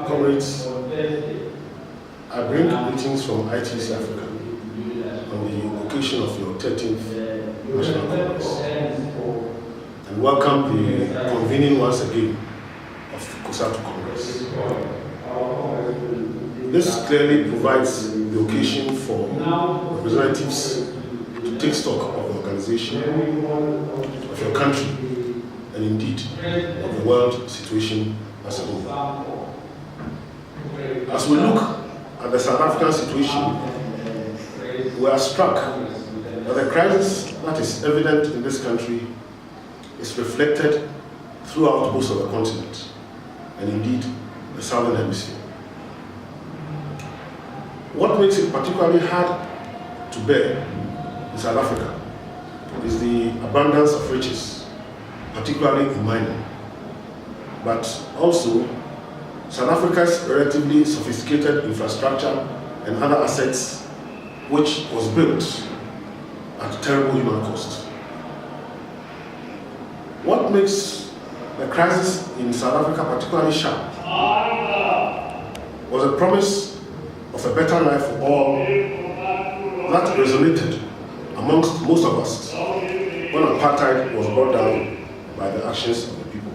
Comrades, I bring greetings from ITUC Africa on the occasion of your 13th National Congress, and welcome the convening once again of Cosatu Congress. This clearly provides the occasion for representatives to take stock of the organization, of your country, and indeed of the world situation as a whole. As we look at the South African situation, we are struck that the crisis that is evident in this country is reflected throughout most of the continent, and indeed the Southern Hemisphere. What makes it particularly hard to bear in South Africa is the abundance of riches, particularly in mining, but also South Africa's relatively sophisticated infrastructure and other assets, which was built at terrible human cost. What makes the crisis in South Africa particularly sharp was a promise of a better life for all that resonated amongst most of us when apartheid was brought down by the actions of the people.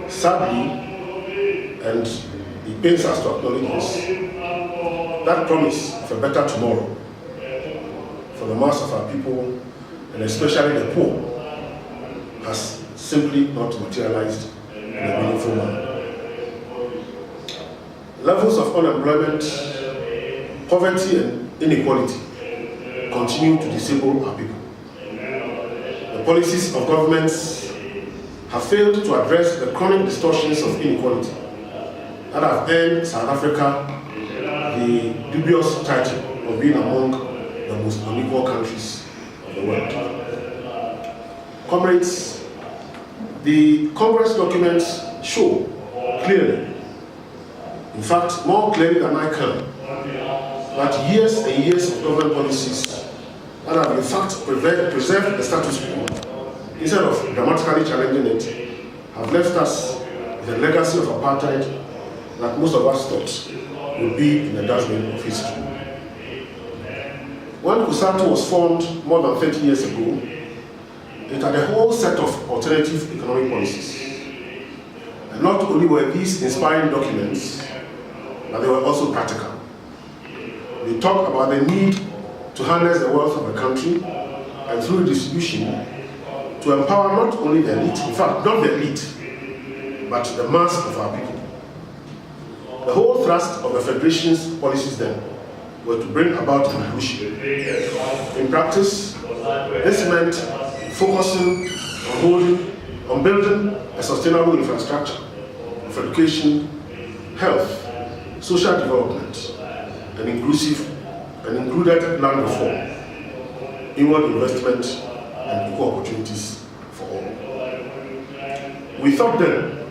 Sadly, and it pains us to acknowledge this, that promise of a better tomorrow for the mass of our people, and especially the poor, has simply not materialized in a meaningful manner. Levels of unemployment, poverty, and inequality continue to disable our people. The policies of governments have failed to address the chronic distortions of inequality that have earned South Africa the dubious title of being among the most unequal countries of the world. Comrades, the Congress documents show clearly, in fact more clearly than I can, that years and years of government policies that have in fact preserved the status quo instead of dramatically challenging it have left us with a legacy of apartheid that most of us thought would be in the dustbin of history. When Cosatu was formed more than 30 years ago, it had a whole set of alternative economic policies. And not only were these inspiring documents, but they were also practical. They talked about the need to harness the wealth of the country and through distribution to empower not only the elite, in fact not the elite, but the mass of our people. The whole thrust of the Federation's policies then were to bring about inclusion. In practice, this meant focusing on building a sustainable infrastructure of education, health, social development, and included land reform, inward investment, and equal opportunities for all. We thought then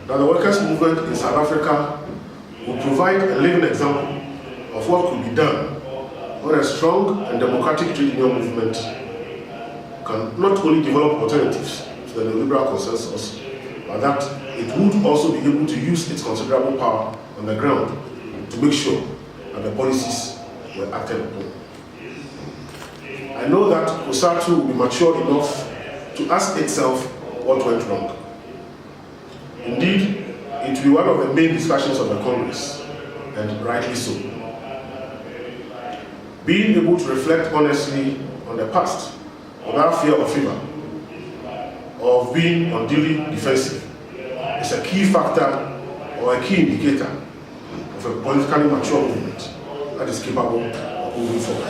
that the workers' movement in South Africa would provide a living example of what could be done when a strong and democratic trade union movement can not only develop alternatives to the neoliberal consensus, but that it would also be able to use its considerable power on the ground to make sure that the policies were acted upon. I know that Cosatu will be mature enough to ask itself what went wrong. Indeed, it will be one of the main discussions of the Congress, and rightly so. Being able to reflect honestly on the past without fear or favor, or of being unduly defensive, is a key factor or a key indicator of a politically mature movement that is capable of moving forward.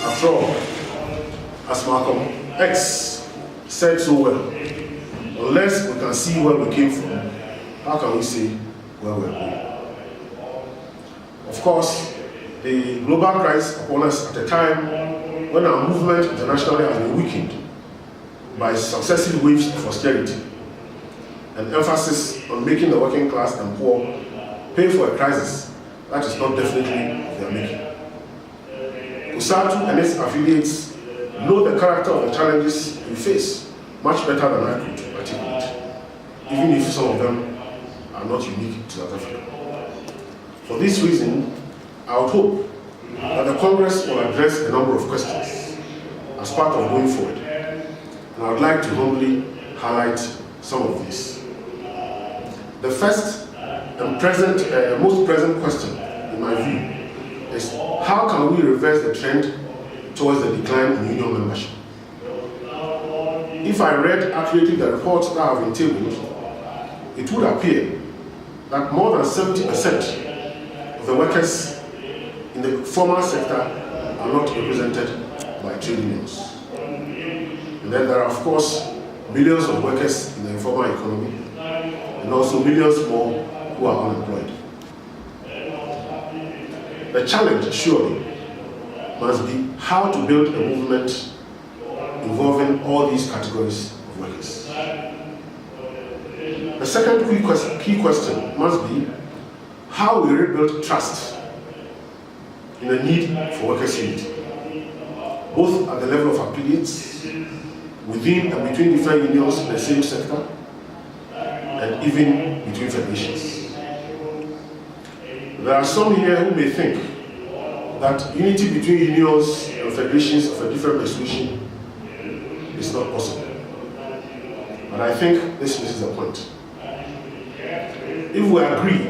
After all, as Malcolm X said so well, unless we can see where we came from, how can we say where we're going? Of course, the global crisis upon us at a time when our movement internationally has been weakened by successive waves of austerity and emphasis on making the working class and poor pay for a crisis that is not definitely their making. Cosatu and its affiliates know the character of the challenges we face much better than I could articulate, even if some of them are are not unique to South Africa. For this reason, I would hope that the Congress will address a number of questions as part of going forward, and I would like to humbly highlight some of these. The first and most present question, in my view, is how can we reverse the trend towards the decline in union membership? If I read accurately the reports that have been tabled, it would appear that more than 70% of the workers in the formal sector are not represented by trade unions. And then there are, of course, millions of workers in the informal economy, and also millions more who are unemployed. The challenge, surely, must be how to build a movement involving all these categories of workers. The second key question must be how we rebuild trust in the need for workers' unity, both at the level of affiliates, within and between different unions in the same sector, and even between federations. There are some here who may think that unity between unions and federations of a different persuasion is not possible. But I think this misses the point. If we agree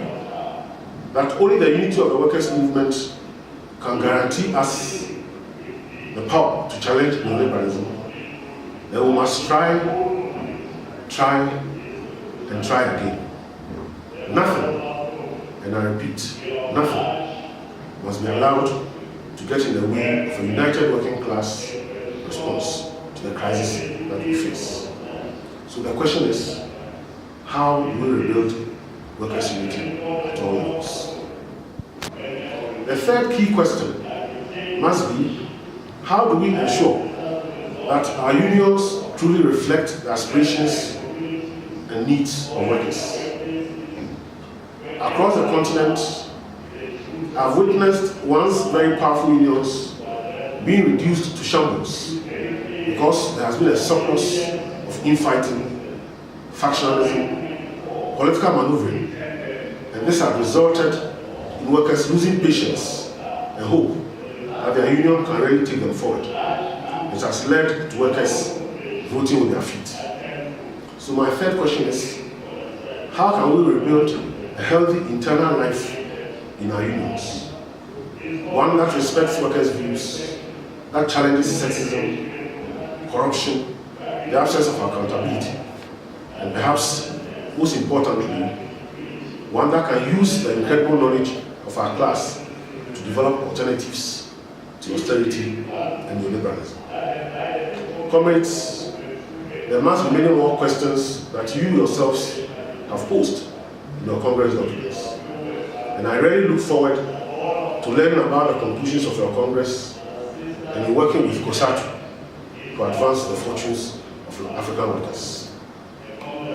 that only the unity of the workers' movement can guarantee us the power to challenge neoliberalism, then we must try, and try again. Nothing, and I repeat, nothing must be allowed to get in the way of a united working class response to the crisis that we face. So the question is, how do we rebuild workers' unity at all levels? The third key question must be, how do we ensure that our unions truly reflect the aspirations and needs of workers? Across the continent, I've witnessed once very powerful unions being reduced to shambles because there has been a surplus of infighting, factionalism, political maneuvering, and this has resulted in workers losing patience and hope that their union can really take them forward. It has led to workers voting with their feet. So my third question is, how can we rebuild a healthy internal life in our unions? One that respects workers' views, that challenges sexism, corruption, the absence of accountability, and perhaps most importantly, one that can use the incredible knowledge of our class to develop alternatives to austerity and neoliberalism. Comrades, there must be many more questions that you yourselves have posed in your Congress documents. And I really look forward to learning about the conclusions of your Congress and in working with Cosatu to advance the fortunes of African workers.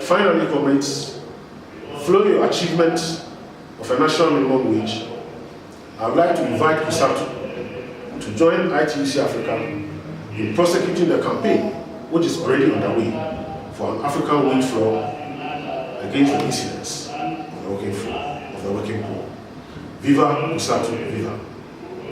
Finally, comrades, following your achievement of a national minimum wage, I would like to invite Cosatu to join ITUC Africa in prosecuting the campaign which is already underway for an African wage floor against the incidents of the working poor. Viva Cosatu, viva!